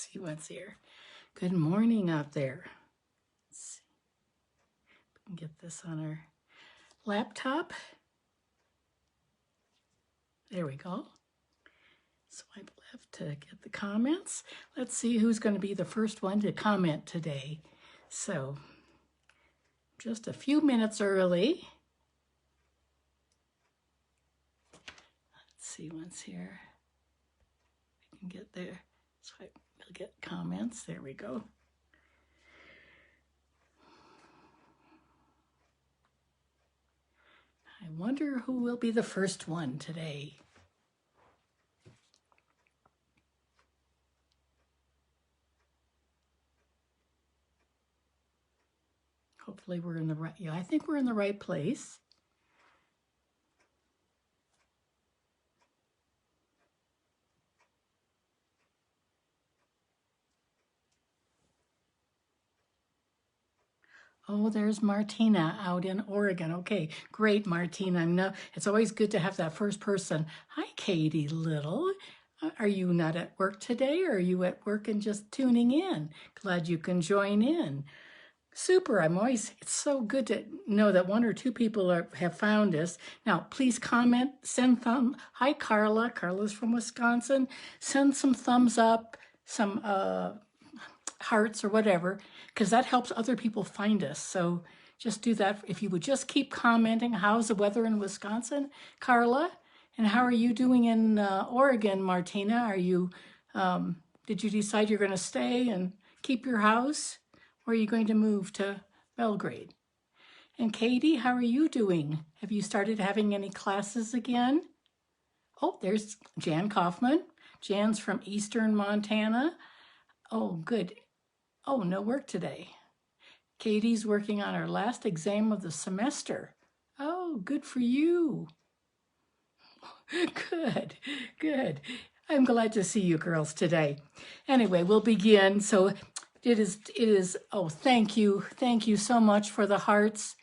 see what's here. Good morning out there. Let's see if we can get this on our laptop. There we go. Swipe left to get the comments. Let's see who's going to be the first one to comment today. So, just a few minutes early. Let's see what's here. We can get there. Swipe, we'll get comments. There we go. I wonder who will be the first one today. Hopefully we're in the right, yeah, I think we're in the right place. Oh, there's Martina out in Oregon. Okay, great, Martina. It's always good to have that first person. Hi, Katie Little. Are you not at work today, or are you at work and just tuning in? Glad you can join in. Super. It's so good to know that one or two people have found us. Now, please comment, send thumb. Hi, Carla. Carla's from Wisconsin. Send some thumbs up, some hearts or whatever, because that helps other people find us. So just do that. If you would just keep commenting. How's the weather in Wisconsin, Carla? And how are you doing in Oregon, Martina? Are you, did you decide you're going to stay and keep your house? Or are you going to move to Belgrade? And Katie, how are you doing? Have you started having any classes again? Oh, there's Jan Kaufman. Jan's from Eastern Montana. Oh, good. Oh, no work today. Katie's working on her last exam of the semester. Oh, good for you. Good, good. I'm glad to see you girls today. Anyway, we'll begin. So it is, oh, thank you so much for the hearts.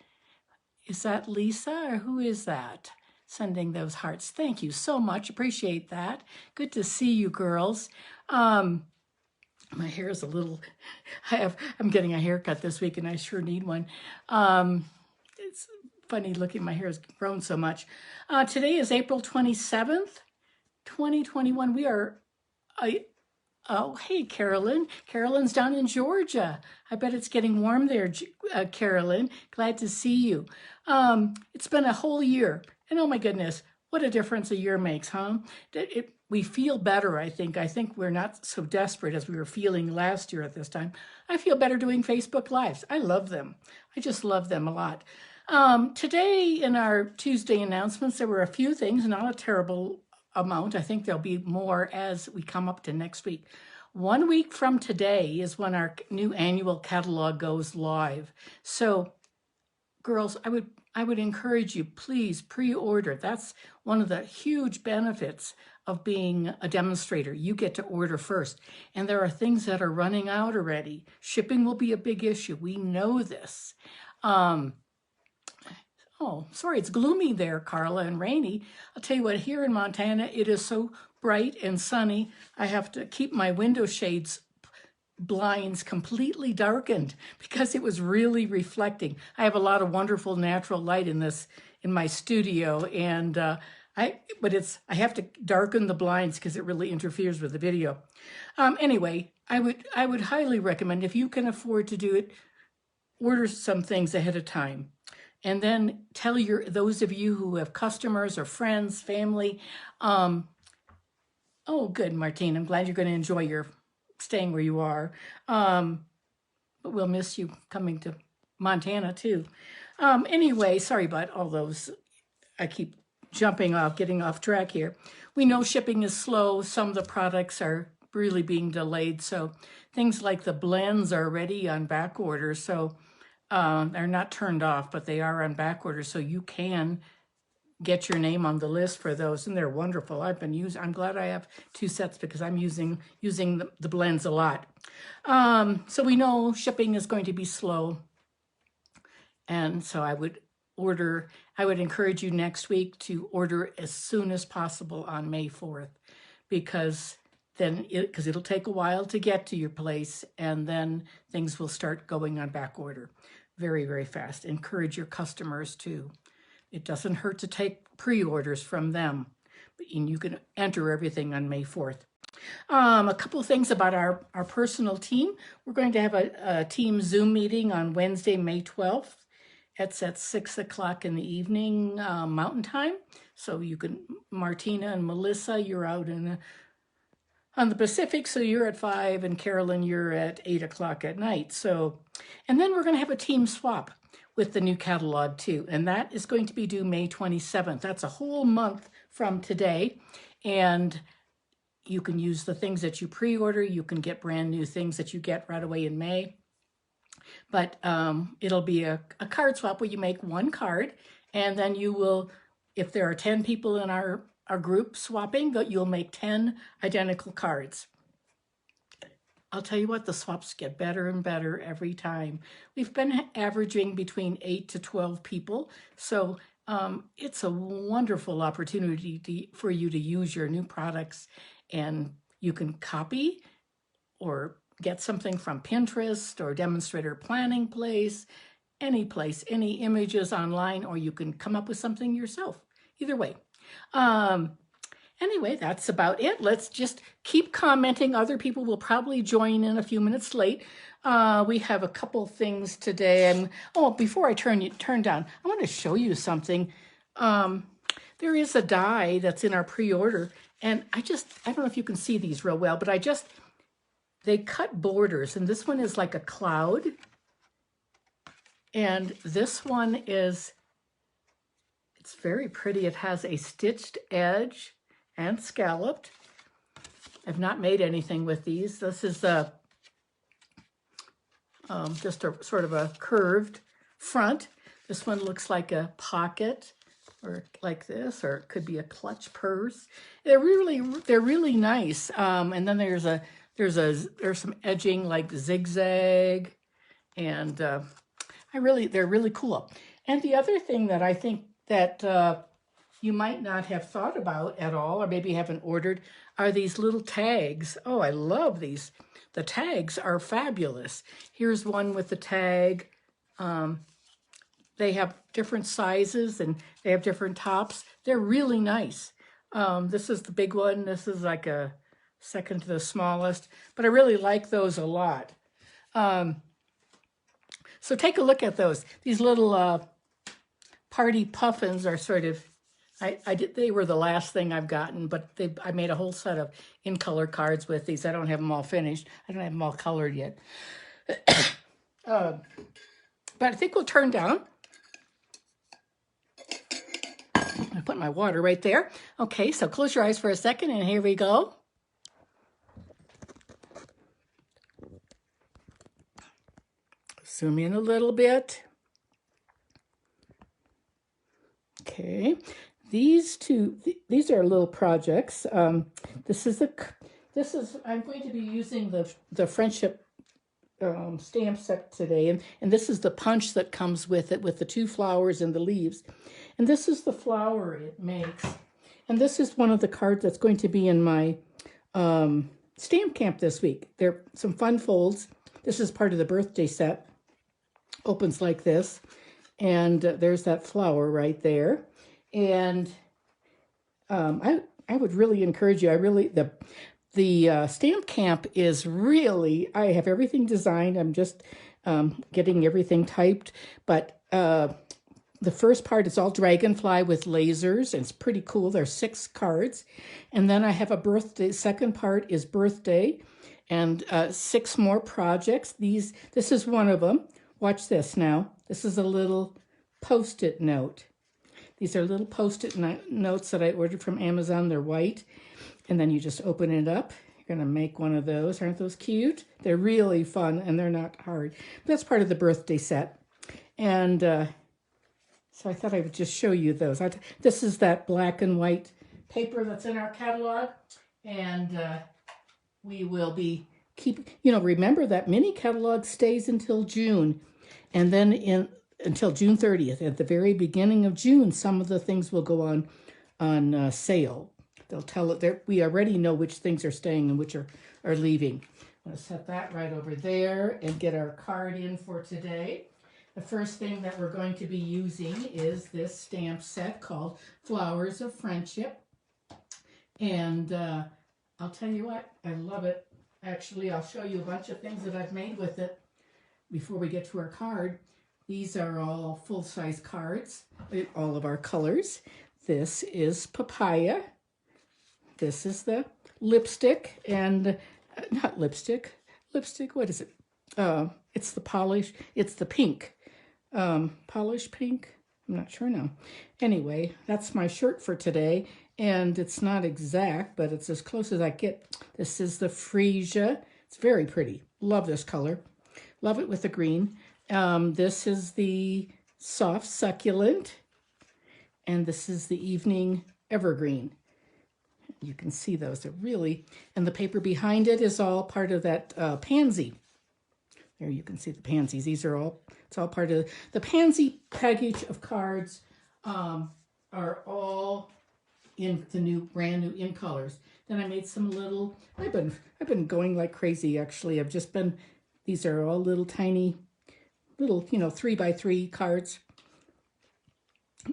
Is that Lisa, or who is that sending those hearts? Thank you so much, appreciate that. Good to see you girls. My hair is a little, I'm getting a haircut this week and I sure need one. It's funny looking, my hair has grown so much. Today is April 27th, 2021. We are, oh, hey, Carolyn. Carolyn's down in Georgia. I bet it's getting warm there, Carolyn. Glad to see you. It's been a whole year. And oh my goodness, what a difference a year makes, huh? We feel better, I think. I think we're not so desperate as we were feeling last year at this time. I feel better doing Facebook Lives. I love them. I just love them a lot. Today in our Tuesday announcements, there were a few things, not a terrible amount. I think there'll be more as we come up to next week. 1 week from today is when our new annual catalog goes live. So girls, I would encourage you, please pre-order. That's one of the huge benefits of being a demonstrator. You get to order first. And there are things that are running out already. Shipping will be a big issue. We know this. Oh, sorry, it's gloomy there, Carla, and rainy. I'll tell you what, here in Montana, it is so bright and sunny. I have to keep my window shades blinds completely darkened because it was really reflecting. I have a lot of wonderful natural light in my studio, and I have to darken the blinds because it really interferes with the video. Anyway, I would highly recommend, if you can afford to do it, order some things ahead of time. And then tell those of you who have customers or friends, family. Oh, good, Martine. I'm glad you're going to enjoy your staying where you are. But we'll miss you coming to Montana too. Anyway, sorry about all those. I keep jumping off, getting off track here. We know shipping is slow. Some of the products are really being delayed. So things like the blends are already on back order. So they're not turned off, but they are on back order. So you can get your name on the list for those, and they're wonderful. I'm glad I have 2 sets because I'm using the blends a lot. So we know shipping is going to be slow. And so I would encourage you next week to order as soon as possible on May 4th, because then because it'll take a while to get to your place, and then things will start going on back order very, very fast. Encourage your customers too. It doesn't hurt to take pre-orders from them, and you can enter everything on May 4th. A couple of things about our personal team. We're going to have a team Zoom meeting on Wednesday, May 12th. It's at 6 o'clock in the evening, Mountain Time. So you can, Martina and Melissa, you're out on the Pacific, so you're at 5, and Carolyn, you're at 8 o'clock at night. So, and then we're going to have a team swap with the new catalog too, and that is going to be due May 27th. That's a whole month from today, and you can use the things that you pre-order. You can get brand new things that you get right away in May. But it'll be a card swap where you make one card, and then you will, if there are 10 people in our group swapping, you'll make 10 identical cards. I'll tell you what, the swaps get better and better every time. We've been averaging between 8 to 12 people, so it's a wonderful opportunity for you to use your new products, and you can copy or get something from Pinterest or Demonstrator Planning Place, any images online, or you can come up with something yourself. Either way. Anyway, that's about it. Let's just keep commenting. Other people will probably join in a few minutes late. We have a couple things today. And before I turn down, I want to show you something. There is a die that's in our pre-order, and I don't know if you can see these real well, but they cut borders, and this one is like a cloud, and this one it's very pretty. It has a stitched edge and scalloped. I've not made anything with these. This is just a sort of a curved front. This one looks like a pocket, or like this, or it could be a clutch purse. They're really nice. And then there's some edging like zigzag, and they're really cool. And the other thing that I think that you might not have thought about at all, or maybe haven't ordered, are these little tags. Oh, I love these. The tags are fabulous. Here's one with the tag. They have different sizes, and they have different tops. They're really nice. This is the big one. This is like a second to the smallest, but I really like those a lot. So take a look at those. These little party puffins are sort of, they were the last thing I've gotten, but I made a whole set of in-color cards with these. I don't have them all finished. I don't have them all colored yet. But I think we'll turn down. I put my water right there. Okay, so close your eyes for a second, and here we go. Zoom in a little bit. Okay, these are little projects. I'm going to be using the friendship stamp set today, and this is the punch that comes with it, with the 2 flowers and the leaves. And this is the flower it makes. And this is one of the cards that's going to be in my stamp camp this week. There are some fun folds. This is part of the birthday set. Opens like this. And there's that flower right there. And I would really encourage you. The stamp camp is really, I have everything designed. I'm just getting everything typed. But the first part is all dragonfly with lasers. And it's pretty cool. There's 6 cards. And then I have a birthday. Second part is birthday. And 6 more projects. This is one of them. Watch this now. This is a little Post-it note. These are little Post-it notes that I ordered from Amazon. They're white. And then you just open it up. You're going to make one of those. Aren't those cute? They're really fun, and they're not hard. But that's part of the birthday set. And so I thought I would just show you those. This is that black and white paper that's in our catalog. And we will be remember that mini catalog stays until June. And then until June 30th. At the very beginning of June, some of the things will go on sale. they'll tell it there. We already know which things are staying and which are leaving. I'm going to set that right over there and get our card in for today. The first thing that we're going to be using is this stamp set called Flowers of Friendship. And I'll tell you what, I love it. Actually, I'll show you a bunch of things that I've made with it before we get to our card. These are all full-size cards, all of our colors. This is papaya. This is the lipstick, and not lipstick, what is it? It's the polish, it's the pink. Polish pink? I'm not sure now. Anyway, that's my shirt for today, and it's not exact, but it's as close as I get. This is the freesia. It's very pretty. Love this color. Love it with the green. This is the soft succulent, and this is the evening evergreen. You can see those. They're really, and the paper behind it is all part of that pansy. There you can see the pansies. These are all, it's all part of the pansy package of cards. Are all in the brand new in colors. Then I made some little, I've been going like crazy actually. These are all little tiny, 3x3 cards.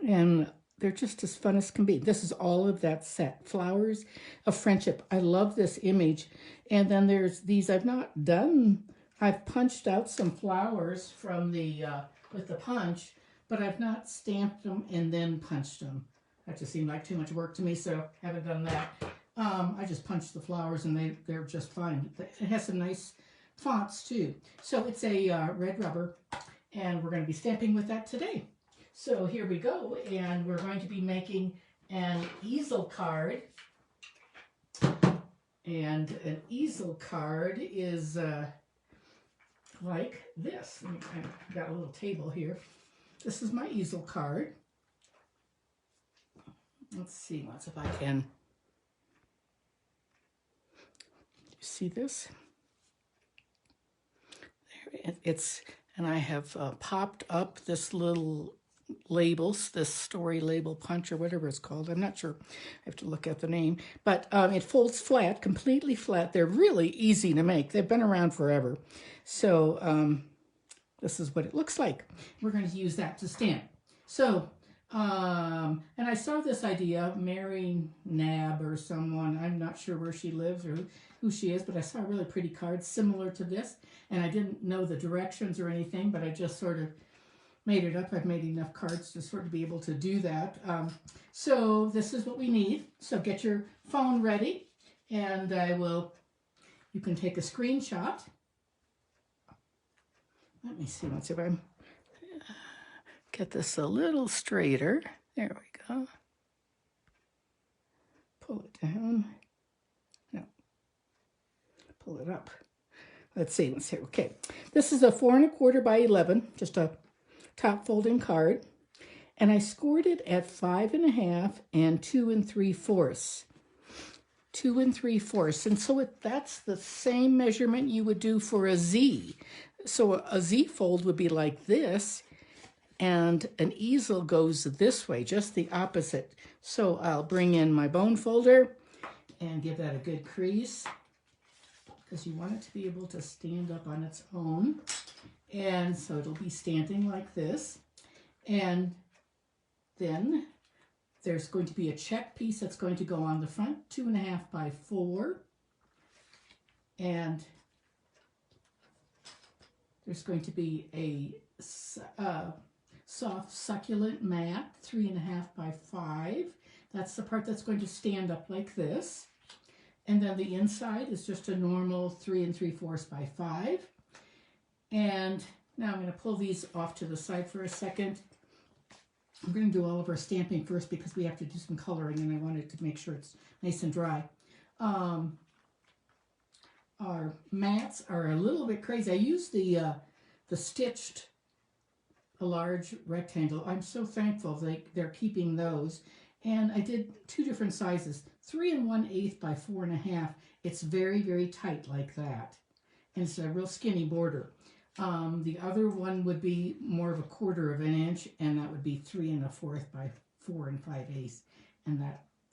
And they're just as fun as can be. This is all of that set, Flowers of Friendship. I love this image. And then there's these I've not done. I've punched out some flowers from the, with the punch, but I've not stamped them and then punched them. That just seemed like too much work to me, so haven't done that. I just punched the flowers and they're just fine. It has some nice fonts too. So it's a red rubber, and we're going to be stamping with that today. So here we go, and we're going to be making an easel card. And an easel card is like this. I've got a little table here. This is my easel card. Let's see, if I can. You see this? There it's, and I have popped up this little labels, this story label punch or whatever it's called. I'm not sure. I have to look at the name. But it folds flat, completely flat. They're really easy to make. They've been around forever. So this is what it looks like. We're going to use that to stamp. So, and I saw this idea, Mary Nab or someone, I'm not sure where she lives or who she is, but I saw a really pretty card similar to this. And I didn't know the directions or anything, but I just sort of made it up. I've made enough cards to sort of be able to do that. So this is what we need. So get your phone ready, and you can take a screenshot. Let me see, let's see if I get this a little straighter. There we go. Pull it down. No, pull it up. Let's see, okay. This is a 4 1/4 by 11, just a top folding card, and I scored it at 5 1/2 and 2 3/4. 2 3/4, and so that's the same measurement you would do for a Z. So a Z fold would be like this, and an easel goes this way, just the opposite. So I'll bring in my bone folder and give that a good crease, because you want it to be able to stand up on its own. And so it'll be standing like this. And then there's going to be a check piece that's going to go on the front, 2 1/2 by 4. And there's going to be a soft succulent mat, 3 1/2 by 5. That's the part that's going to stand up like this. And then the inside is just a normal 3 3/4 by 5. And now I'm going to pull these off to the side for a second. I'm going to do all of our stamping first because we have to do some coloring, and I wanted to make sure it's nice and dry. Our mats are a little bit crazy. I used the stitched, a large rectangle. I'm so thankful they're keeping those. And I did 2 different sizes, 3 1/8 by 4 1/2. It's very, very tight like that. And it's a real skinny border. The other one would be more of a 1/4 inch, and that would be 3 1/4 by 4 5/8. And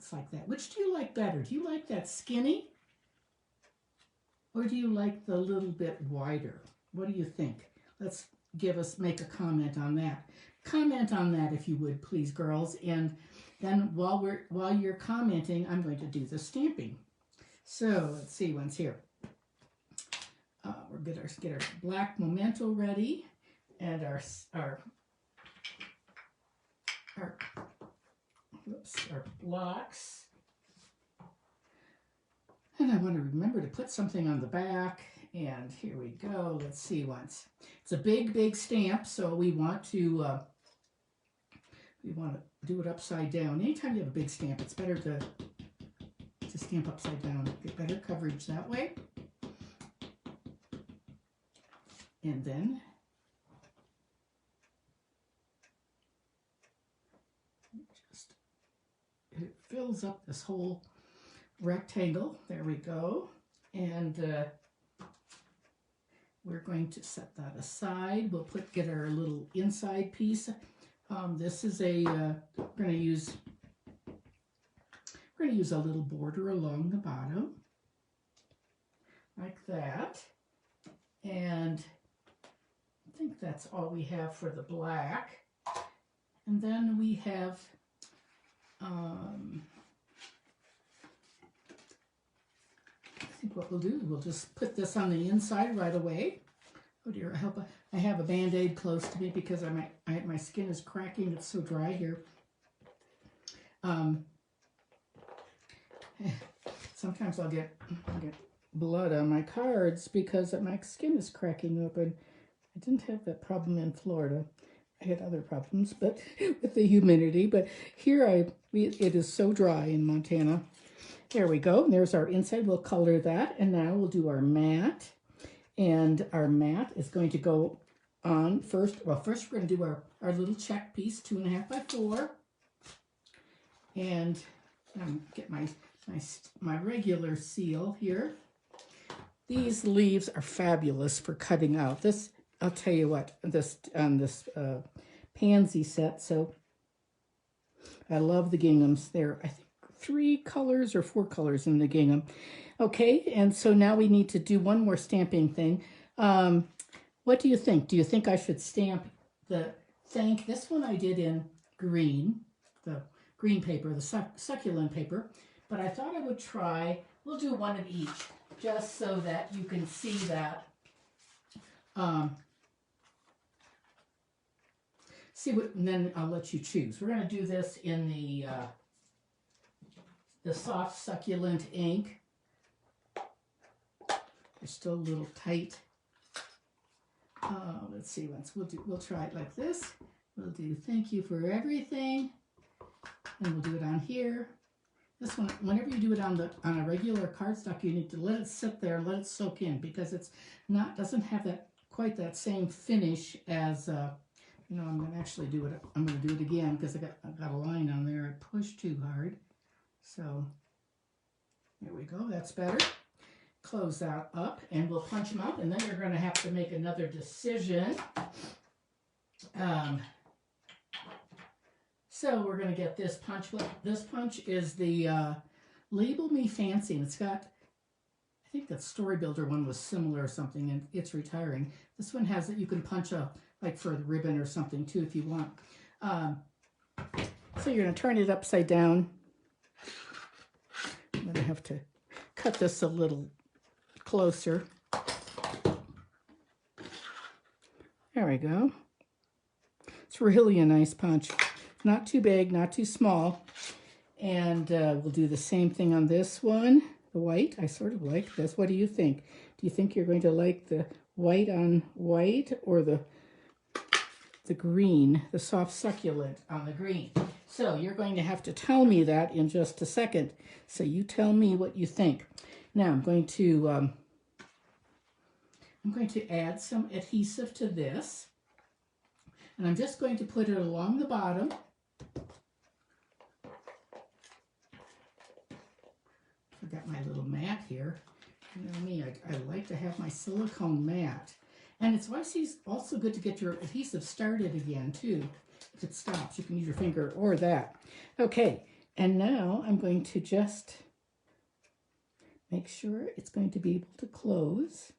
It's like that. Which do you like better? Do you like that skinny? Or do you like the little bit wider? What do you think? Let's make a comment on that. Comment on that if you would, please, girls. And then while you're commenting, I'm going to do the stamping. So let's see what's here. We're get our black memento ready, and our blocks. And I want to remember to put something on the back. And here we go. Let's see once. It's a big stamp, so we want to do it upside down. Anytime you have a big stamp, it's better to stamp upside down. Get better coverage that way. And then it fills up this whole rectangle. There we go. And we're going to set that aside. We'll get our little inside piece. This is we're going to use a little border along the bottom, like that. And I think that's all we have for the black. And then we have I think what we'll do is we'll just put this on the inside right away. Oh dear, I hope I have a Band-Aid close to me because my skin is cracking. It's so dry here. Sometimes I'll get blood on my cards because my skin is cracking open. I didn't have that problem in Florida. I had other problems, but with the humidity. But here it is so dry in Montana. There we go. There's our inside. We'll color that, and now we'll do our mat. And our mat is going to go on first. Well, first we're going to do our little check piece, 2.5 by 4. And get my regular seal here. These leaves are fabulous for cutting out. This, I'll tell you what, this pansy set. So I love the ginghams. There, I think 3 colors or 4 colors in the gingham. Okay, and so now we need to do one more stamping thing. What do you think? Do you think I should stamp the thank? This one I did in green, the green paper, the succulent paper. But I thought I would try, we'll do one of each, just so that you can see that. And then I'll let you choose. We're going to do this in the soft succulent ink. They're still a little tight. Let's see. We'll try it like this. We'll do thank you for everything, and we'll do it on here. This one, whenever you do it on a regular cardstock, you need to let it sit there and let it soak in because it's doesn't have quite that same finish as I'm going to actually do it. I'm going to do it again because I got a line on there. I pushed too hard. So there we go. That's better. Close that up, and we'll punch them out, and then you're going to have to make another decision. So we're going to get this punch. This punch is the Label Me Fancy, and it's got, I think that Story Builder one was similar or something, and it's retiring. This one has it. You can punch like for the ribbon or something too if you want. So you're going to turn it upside down. I'm going to have to cut this a little closer. There we go. It's really a nice punch. Not too big, not too small. And we'll do the same thing on this one. The white, I sort of like this. What do you think? Do you think you're going to like the white on white or the green, the soft succulent on the green? So you're going to have to tell me that in just a second. So you tell me what you think. Now I'm going to add some adhesive to this. And I'm just going to put it along the bottom. Forgot my little mat here. You know me, I like to have my silicone mat. And it's also good to get your adhesive started again, too. If it stops, you can use your finger or that. Okay, And now I'm going to just make sure it's going to be able to close.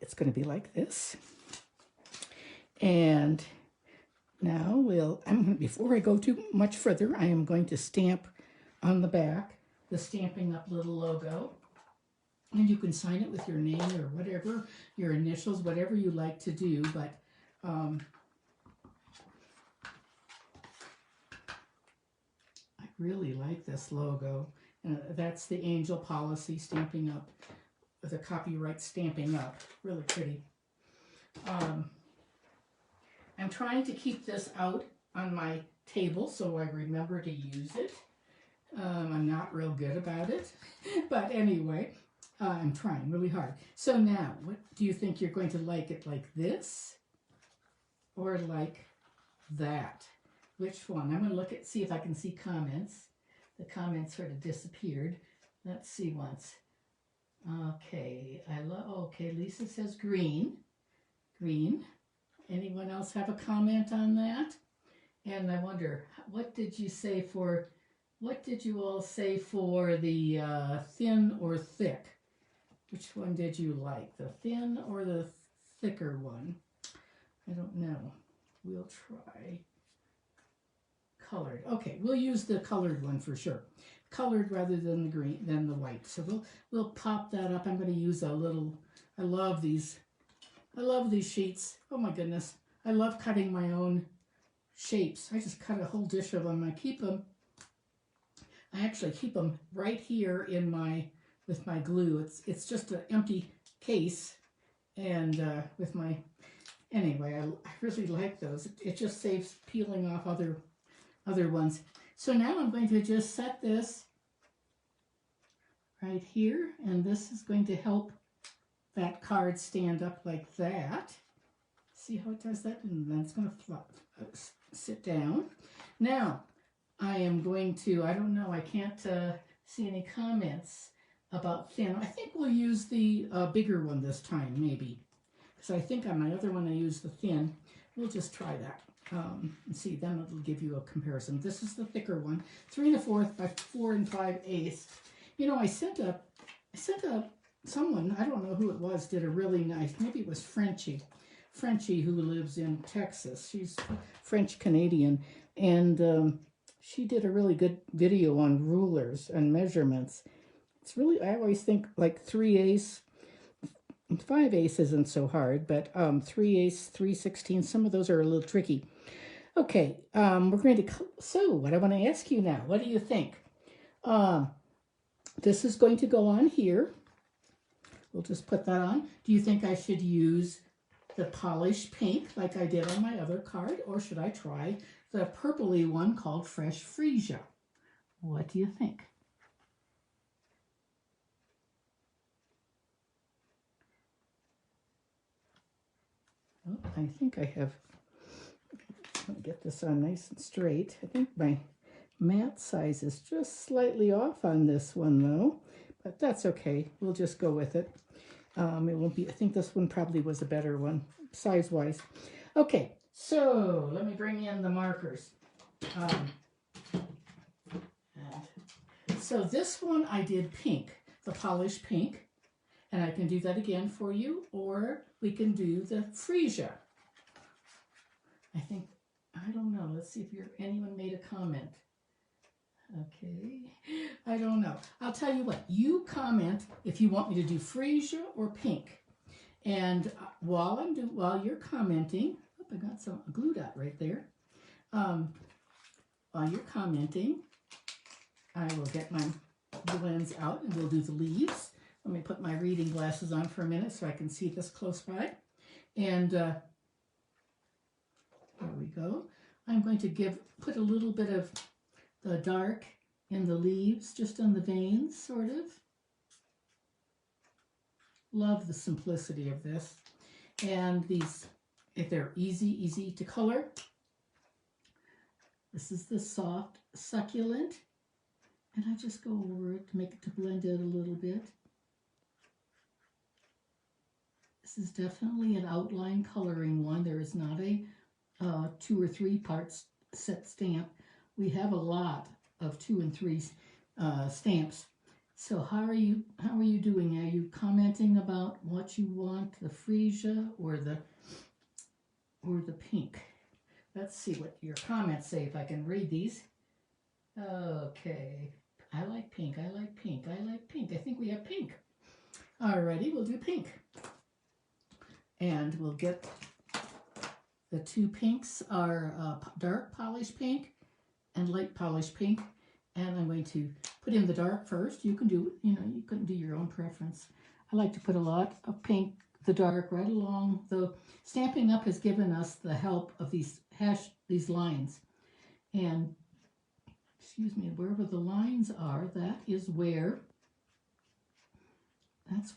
It's going to be like this. And now before I go too much further, I am going to stamp on the back the Stampin' Up! Little logo. And you can sign it with your name or whatever, your initials, whatever you like to do. But I really like this logo. That's the Angel Policy Stampin' Up! The copyright Stampin' Up! Really pretty. I'm trying to keep this out on my table so I remember to use it. I'm not real good about it, but anyway, I'm trying really hard. So now, what do you think you're going to like it like this or like that? Which one? I'm going to see if I can see comments. The comments sort of disappeared. Let's see once. Okay, okay, Lisa says green. Green. Anyone else have a comment on that? And I wonder, what did you all say for the thin or thick? Which one did you like, the thin or the thicker one? I don't know. We'll try colored. Okay, we'll use the colored one for sure. Colored rather than the green, than the white. So we'll pop that up. I'm going to use a little. I love these sheets. Oh my goodness. I love cutting my own shapes. I just cut a whole dish of them. I actually keep them right here with my glue. It's just an empty case, and anyway, I really like those. It just saves peeling off other ones. So now I'm going to just set this right here, and this is going to help that card stand up like that. See how it does that? And then it's going to sit down. Now, I am going to, I don't know, I can't see any comments about thin. I think we'll use the bigger one this time, maybe. Because I think on my other one I used the thin. We'll just try that. And see, then it'll give you a comparison. This is the thicker one, 3 1/4 by 4 5/8. You know, I sent someone, I don't know who it was, did a really nice, maybe it was Frenchie who lives in Texas. She's French-Canadian, and she did a really good video on rulers and measurements. It's really, I always think like 3/8, 5/8 isn't so hard, but 3/8, 3/16, some of those are a little tricky. Okay, we're going to, so what I want to ask you now, what do you think? This is going to go on here. We'll just put that on. Do you think I should use the polished pink like I did on my other card, or should I try the purpley one called Fresh Freesia? What do you think? Oh, I think I have, let me get this on nice and straight. I think my mat size is just slightly off on this one though, but that's okay. We'll just go with it. It won't be, I think this one probably was a better one, size-wise. Okay, so let me bring in the markers. So this one I did pink, the polished pink, and I can do that again for you, or we can do the freesia. I think, I don't know, let's see if anyone made a comment. Okay, I don't know. I'll tell you what, you comment if you want me to do freesia or pink. And while you're commenting, oh, I got a glue dot right there. While you're commenting, I will get my blends out and we'll do the leaves. Let me put my reading glasses on for a minute so I can see this close by. And there we go. I'm going to put a little bit of the dark in the leaves, just on the veins, sort of. Love the simplicity of this. And these, if they're easy to color. This is the soft succulent. And I just go over it to blend it a little bit. This is definitely an outline coloring one. There is not a 2 or 3 parts set stamp. We have a lot of 2 and 3 stamps. So how are you doing? Are you commenting about what you want, the freesia or the pink? Let's see what your comments say, if I can read these. Okay. I like pink. I like pink. I like pink. I think we have pink. Alrighty, we'll do pink. And we'll get the 2 pinks are dark polished pink and light polished pink. And I'm going to put in the dark first. You can do, you can do your own preference. I like to put a lot of pink, the dark, right along. The Stampin' Up! Has given us the help of these lines. And, excuse me, wherever the lines are, that's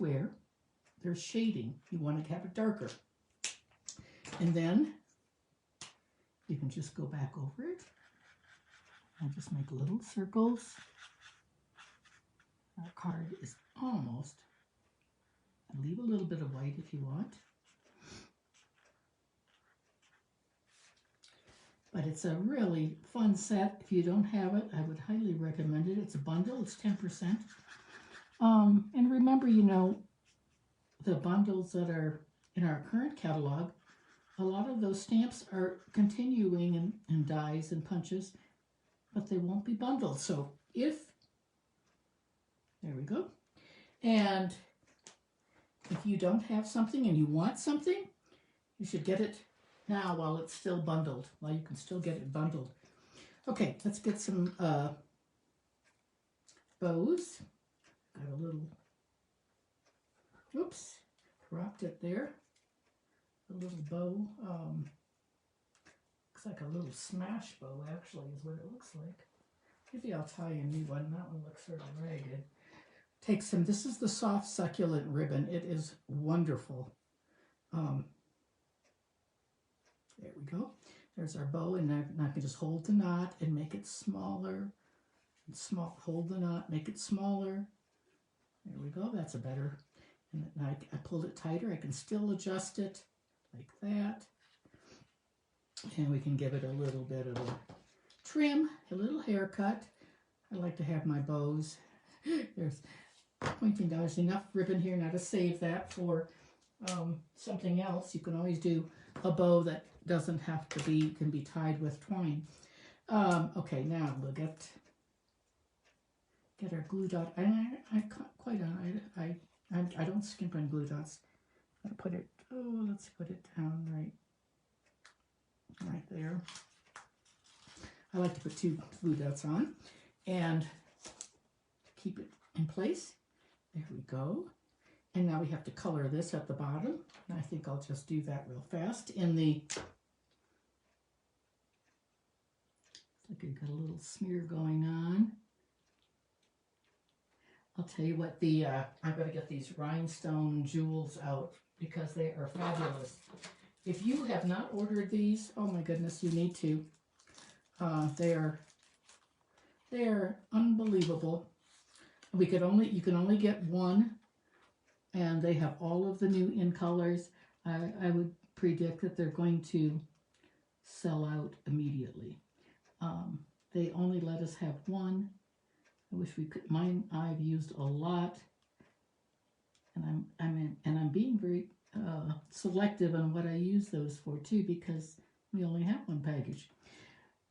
where there's shading. You want to have it darker. And then you can just go back over it. I'll just make little circles. Our card is almost. Leave a little bit of white if you want. But it's a really fun set. If you don't have it, I would highly recommend it. It's a bundle. It's 10%. And remember, the bundles that are in our current catalog, a lot of those stamps are continuing in dies and punches, but they won't be bundled. So there we go. And if you don't have something and you want something, you should get it now while it's still bundled, while you can still get it bundled. Okay, let's get some bows. Got a little, whoops, dropped it there. A little bow. Looks like a little smash bow, actually, is what it looks like. Maybe I'll tie a new one. That one looks sort of ragged. Take some, this is the soft succulent ribbon. It is wonderful. There we go. There's our bow, and I can just hold the knot and make it smaller. Hold the knot, make it smaller. There we go. That's a better. And I pulled it tighter. I can still adjust it like that. And we can give it a little bit of a trim, a little haircut. I like to have my bows. There's pointing down. There's enough ribbon here now to save that for something else. You can always do a bow that doesn't have to be, can be tied with twine. Okay, now we'll get our glue dot. I don't skimp on glue dots. I'll put it, let's put it down right there. I like to put 2 glue dots on and keep it in place. There we go. And now we have to color this at the bottom. And I think I'll just do that real fast. In the, like I've got a little smear going on. I'll tell you what, I'm going to get these rhinestone jewels out because they are fabulous. If you have not ordered these, oh my goodness, you need to. They're unbelievable. You can only get one, and they have all of the new in colors. I would predict that they're going to sell out immediately. They only let us have one. I wish we could. Mine I've used a lot, and I'm being very selective on what I use those for too, because we only have one package.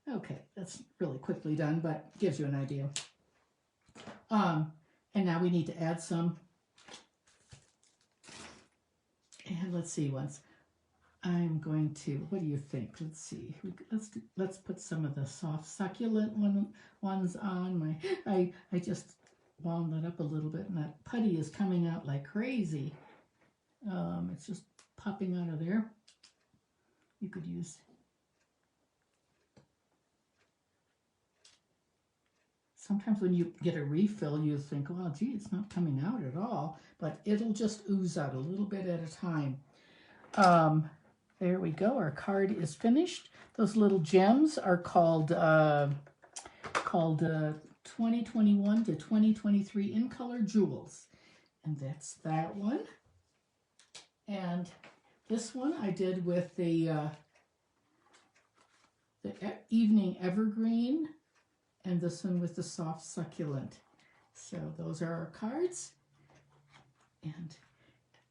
Okay, that's really quickly done, but gives you an idea. And now we need to add some. And let's see, I'm going to, what do you think? Let's see. Let's put some of the soft succulent ones on. I just wound that up a little bit, and that putty is coming out like crazy. It's just popping out of there. You could use. Sometimes when you get a refill, you think, well, gee, it's not coming out at all. But it'll just ooze out a little bit at a time. There we go. Our card is finished. Those little gems are called 2021 to 2023 in color jewels. And that's that one. And this one I did with the the evening evergreen, and this one with the soft succulent. So those are our cards. And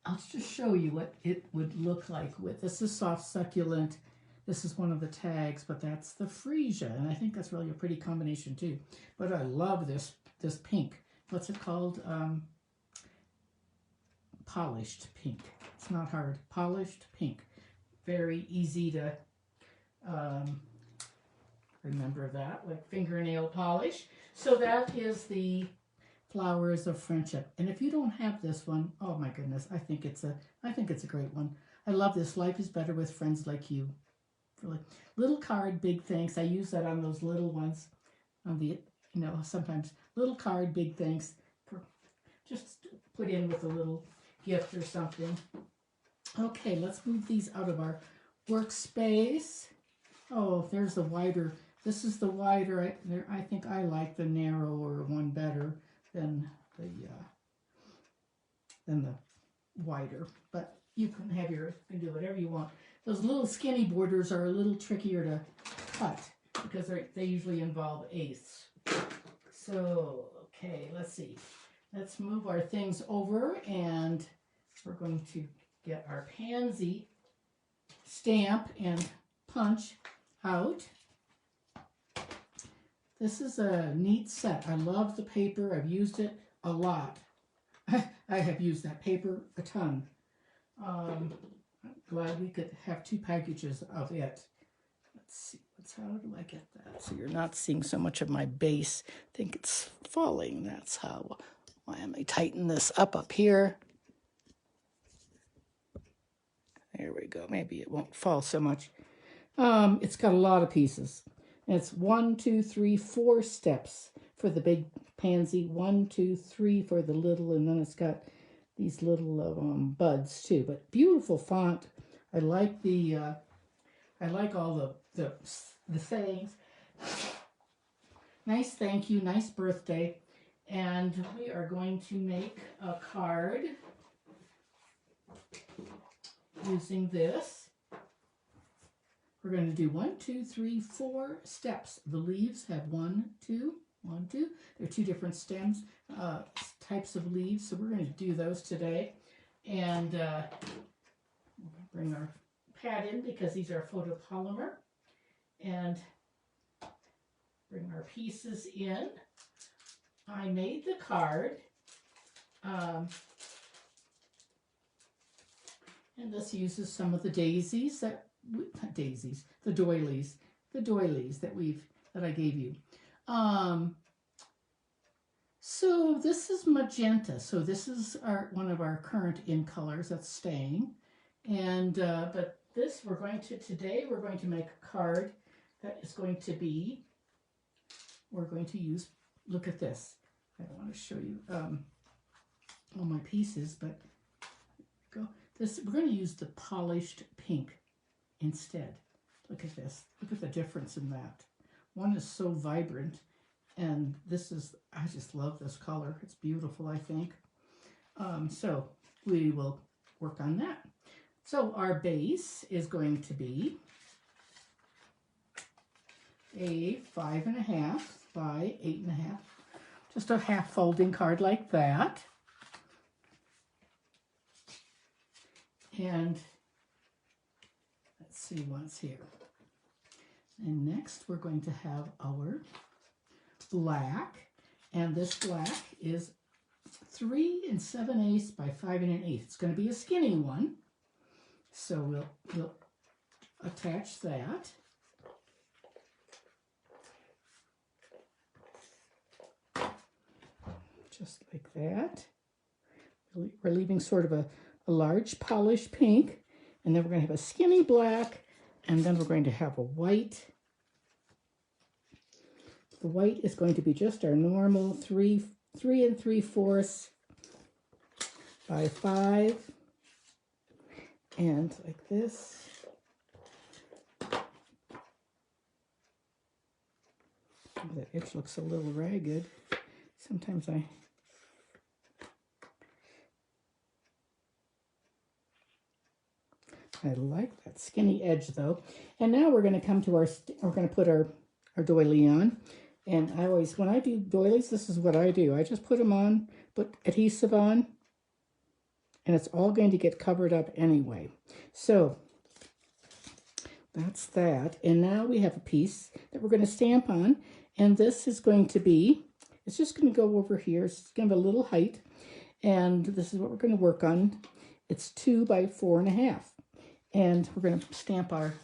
I'll just show you what it would look like with. This is soft succulent. This is one of the tags, but that's the freesia. And I think that's really a pretty combination too. But I love this pink. What's it called? Polished pink. It's not hard. Polished pink. Very easy to remember that, like fingernail polish. So that is the Flowers of Friendship. And if you don't have this one, oh my goodness, I think it's a great one. I love this. Life is better with friends like you. Really. Little card, big thanks. I use that on those little ones. On the, sometimes little card, big thanks. For just put in with a little gift or something. Okay, let's move these out of our workspace. Oh, there's the wider. This is the wider. I think I like the narrower one better than the wider. But you can have you can do whatever you want. Those little skinny borders are a little trickier to cut because they usually involve eighths. So, okay, let's see. Let's move our things over, and we're going to get our pansy stamp and punch out. This is a neat set. I love the paper. I've used it a lot. I have used that paper a ton. I'm glad we could have 2 packages of it. Let's see, how do I get that? So you're not seeing so much of my base. I think it's falling. That's how. Why am I tighten this up here? There we go. Maybe it won't fall so much. It's got a lot of pieces. And it's 1, 2, 3, 4 steps for the big pansy. 1, 2, 3 for the little, and then it's got these little buds too. But beautiful font. I like the. I like all the sayings. Nice thank you. Nice birthday. And we are going to make a card using this. We're going to do 1, 2, 3, 4 steps. The leaves have 1, 2, 1, 2. They're 2 different stems, types of leaves. So we're going to do those today. And bring our pad in because these are photopolymer. And bring our pieces in. I made the card. And this uses some of the daisies the doilies that I gave you. So this is magenta. So this is one of our current in colors that's staying. And but this today we're going to make a card that is going to be. We're going to use. Look at this. I don't want to show you all my pieces, but go. We're going to use the polished pink instead. Look at this. Look at the difference in that. One is so vibrant, and this is, I just love this color. It's beautiful, I think. So we will work on that. So our base is going to be a 5.5 by 8.5. Just a half folding card like that. And let's see what's here. And next we're going to have our black. And this black is 3 7/8 by 5 1/8. It's going to be a skinny one. So we'll attach that. Just like that. We're leaving sort of a large polished pink, and then we're going to have a skinny black, and then we're going to have a white. The white is going to be just our normal 3 3/4 by 5, and like this. That edge looks a little ragged. Sometimes I like that skinny edge though. And now we're going to come to we're going to put our doily on. And I always, when I do doilies, this is what I do. I just put them on, put adhesive on, and it's all going to get covered up anyway. So that's that. And now we have a piece that we're going to stamp on. And this is going to be, it's just going to go over here. It's going to have a little height. And this is what we're going to work on. It's 2 by 4.5. And we're going to stamp our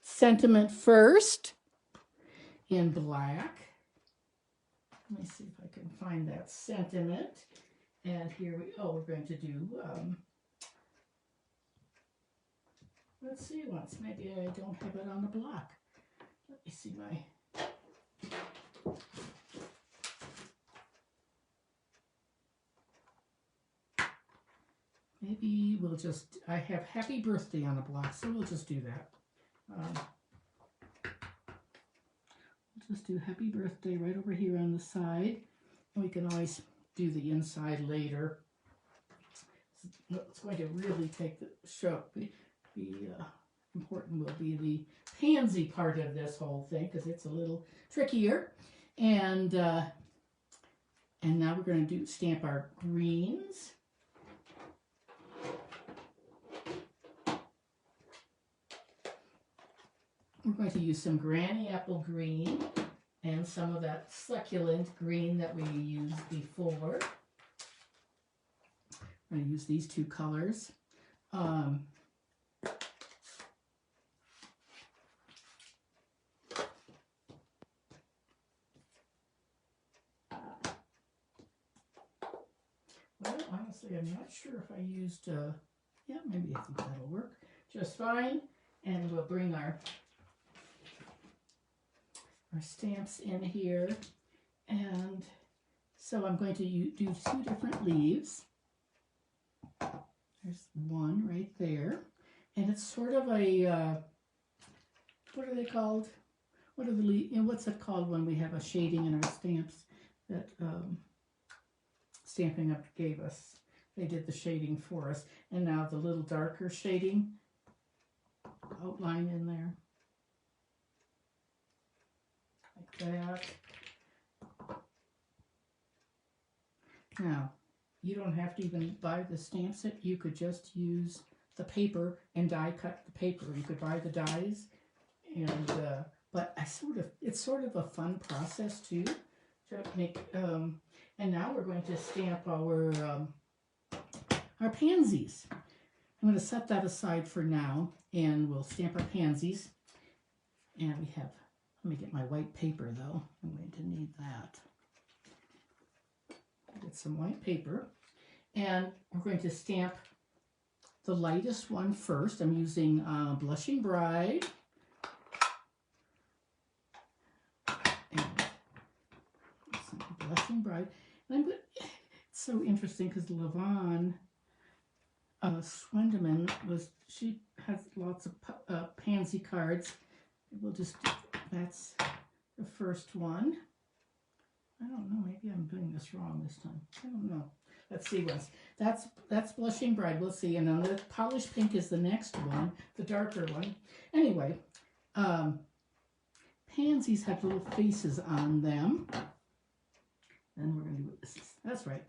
sentiment first in black. Let me see if I can find that sentiment. And here we're going to do, let's see once. Maybe I don't have it on the block. Let me see my, maybe we'll just, I have happy birthday on the block, so we'll just do that. We'll just do happy birthday right over here on the side. And we can always do the inside later. What's going to really take the show, important will be the pansy part of this whole thing, because it's a little trickier. And now we're going to stamp our greens. We're going to use some Granny Apple green and some of that succulent green that we used before. We're going to use these two colors. Well, honestly, I'm not sure if I used, yeah, maybe I think that'll work just fine. And we'll bring our stamps in here. And so I'm going to do 2 different leaves. There's one right there. And it's sort of a, what are they called? What are the leaves? What's it called when we have a shading in our stamps that Stampin' Up gave us? They did the shading for us. And now the little darker shading outline in there. Like that. Now, you don't have to even buy the stamp set. You could just use the paper and die cut the paper. You could buy the dies, and but it's sort of a fun process too to make. And now we're going to stamp our pansies. I'm going to set that aside for now, and we'll stamp our pansies. And we have. Let me get my white paper though. I'm going to need that. Get some white paper, and we're going to stamp the lightest one first. I'm using Blushing Bride, and Blushing Bride. And it's so interesting because Lavon Swendeman she has lots of pansy cards. We'll just that's the first one. I don't know, maybe I'm doing this wrong this time. I don't know. Let's see what's, that's Blushing Bride, we'll see. And then the Polished Pink is the next one, the darker one. Anyway, pansies have little faces on them. And we're going to do this. That's right.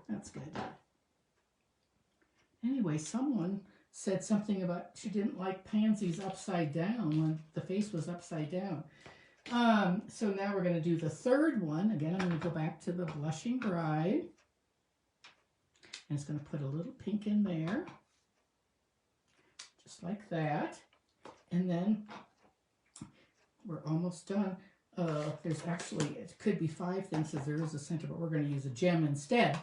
That's good. Anyway, someone said something about she didn't like pansies upside down when the face was upside down. So now we're going to do the third one. Again, I'm going to go back to the Blushing Bride. And it's going to put a little pink in there. Just like that. And then we're almost done. There's actually, it could be 5 things as there is a center, but we're going to use a gem instead.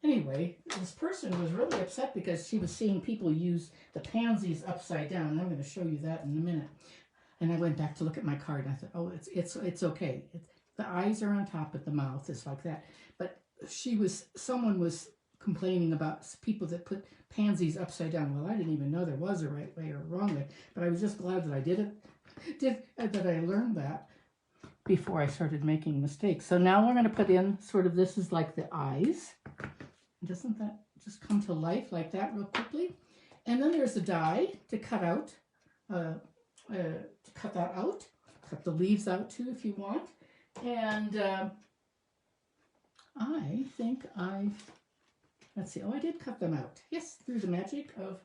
Anyway, this person was really upset because she was seeing people use the pansies upside down. And I'm going to show you that in a minute. And I went back to look at my card and I thought, oh, it's okay. The eyes are on top of the mouth. It's like that. But someone was complaining about people that put pansies upside down. Well, I didn't even know there was a right way or a wrong way. But I was just glad that I that I learned that before I started making mistakes. So now we're going to put in sort of, this is like the eyes. Doesn't that just come to life like that real quickly? And then there's a die to cut out, to cut that out. Cut the leaves out too if you want. And I think let's see, oh, I did cut them out. Yes, through the magic of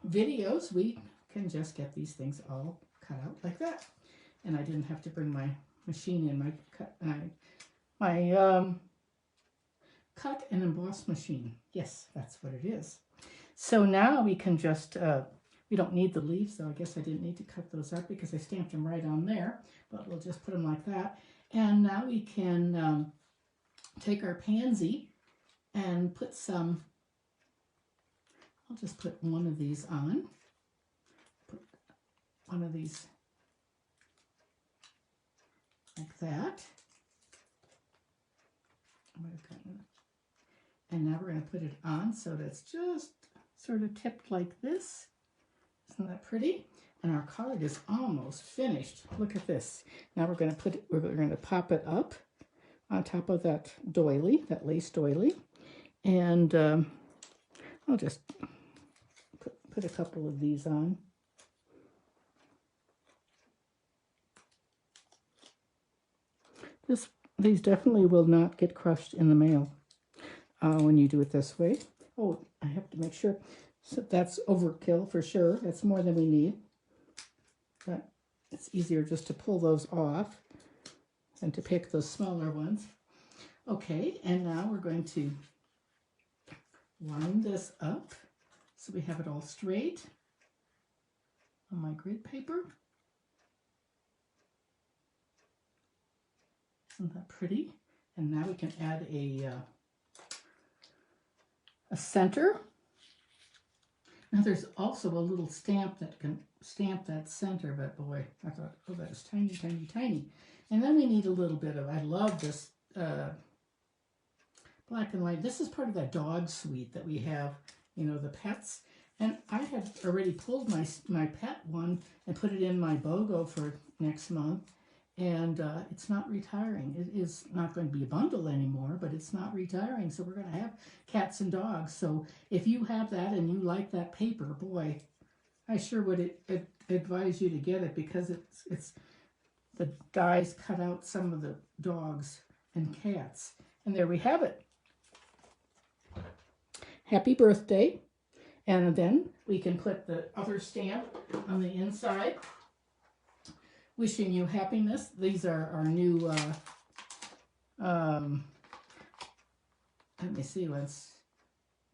videos, we can just get these things all cut out like that. And I didn't have to bring my machine in, my cut and emboss machine. Yes, that's what it is. So now we can just, we don't need the leaves, so I guess I didn't need to cut those out because I stamped them right on there, but we'll just put them like that. And now we can take our pansy and put some, I'll just put one of these on. Put one of these like that. And now we're going to put it on so that it's just sort of tipped like this. Isn't that pretty? And our card is almost finished. Look at this. Now we're going to put it, we're going to pop it up on top of that doily, that lace doily. And I'll just put a couple of these on. These definitely will not get crushed in the mail when you do it this way. Oh, I have to make sure. So that's overkill for sure. That's more than we need. But it's easier just to pull those off than to pick those smaller ones. Okay, and now we're going to line this up so we have it all straight on my grid paper. Isn't that pretty? And now we can add a center. Now there's also a little stamp that can stamp that center, but boy, I thought, oh, that is tiny, tiny, tiny. And then we need a little bit of, I love this black and white. This is part of that dog suite that we have, you know, the pets. And I had already pulled my pet one and put it in my BOGO for next month. And it's not retiring. It is not going to be a bundle anymore, but it's not retiring. So we're going to have cats and dogs. So if you have that and you like that paper, boy, I sure would advise you to get it because it's the dies cut out some of the dogs and cats. And there we have it. Happy birthday. And then we can put the other stamp on the inside. Wishing you happiness. These are our new, let me see what's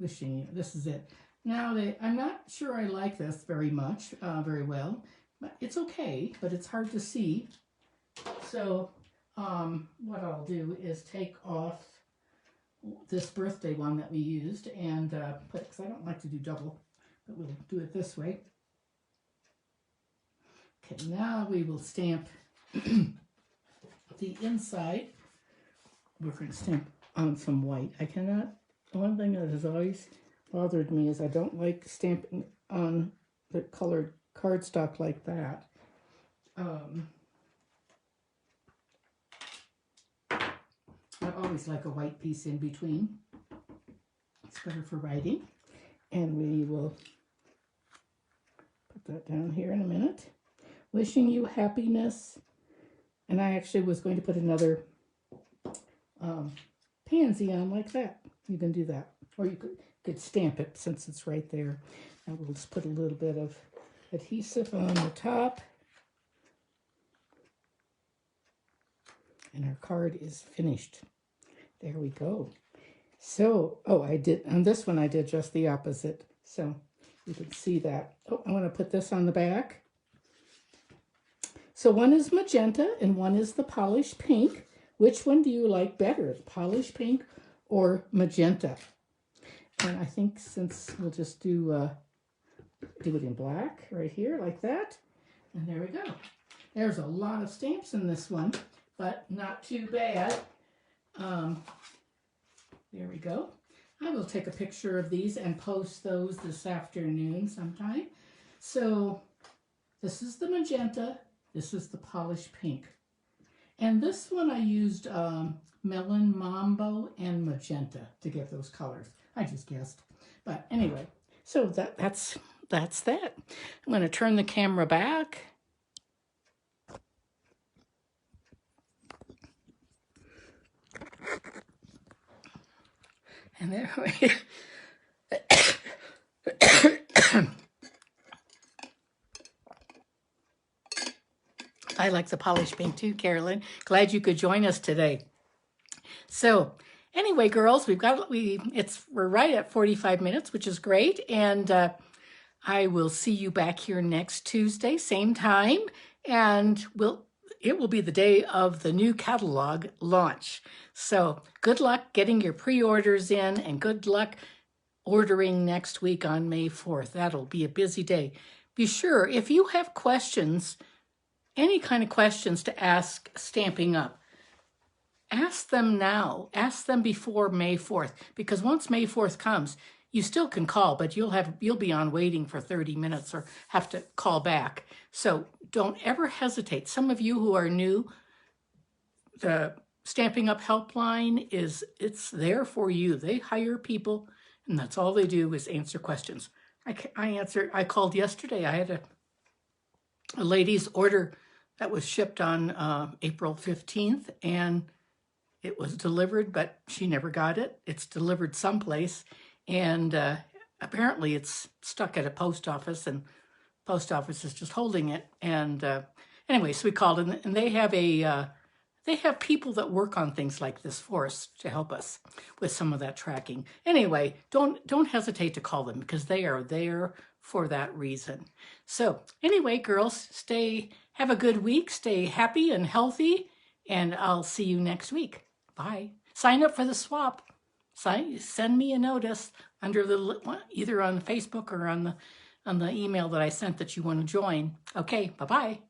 wishing you. This is it. Now, I'm not sure I like this very much, very well. But it's okay, but it's hard to see. So, what I'll do is take off this birthday one that we used and put, because I don't like to do double, but we'll do it this way. Okay, now we will stamp the inside. We're going to stamp on some white. I cannot, one thing that has always bothered me is I don't like stamping on the colored cardstock like that. I always like a white piece in between. It's better for writing. And we will put that down here in a minute. Wishing you happiness. And I actually was going to put another pansy on like that. You can do that. Or you could stamp it since it's right there. And we'll just put a little bit of adhesive on the top. And our card is finished. There we go. So, oh, I did, on this one I did just the opposite. So you can see that. Oh, I want to put this on the back. So one is magenta and one is the polished pink. Which one do you like better, the polished pink or magenta? And I think since we'll just do it in black right here like that. And there we go. There's a lot of stamps in this one, but not too bad. There we go. I will take a picture of these and post those this afternoon sometime. So this is the magenta. This is the polished pink. And this one I used melon, mambo, and magenta to get those colors. I just guessed. But anyway, So that's that. I'm going to turn the camera back. And there I like the polish paint too, Carolyn. Glad you could join us today. So anyway, girls, we're right at 45 minutes, which is great. And I will see you back here next Tuesday, same time. And it will be the day of the new catalog launch. So good luck getting your pre-orders in, and good luck ordering next week on May 4th. That'll be a busy day. Be sure, if you have questions, any kind of questions to ask Stamping Up, ask them now. Ask them before May 4th, because once May 4th comes, you still can call, but you'll be on waiting for 30 minutes or have to call back. So don't ever hesitate. Some of you who are new, the Stamping Up helpline it's there for you. They hire people, and that's all they do is answer questions. I called yesterday. I had a lady's order that was shipped on April 15th, and it was delivered, but she never got it. It's delivered someplace, and apparently it's stuck at a post office, and post office is just holding it. And anyway, so we called, and they have people that work on things like this for us to help us with some of that tracking. Anyway, don't hesitate to call them, because they are there for that reason. So anyway, girls, have a good week, stay happy and healthy, and I'll see you next week. Bye. Sign up for the swap. Send me a notice under either on Facebook or on the email that I sent that you want to join. Okay, bye-bye.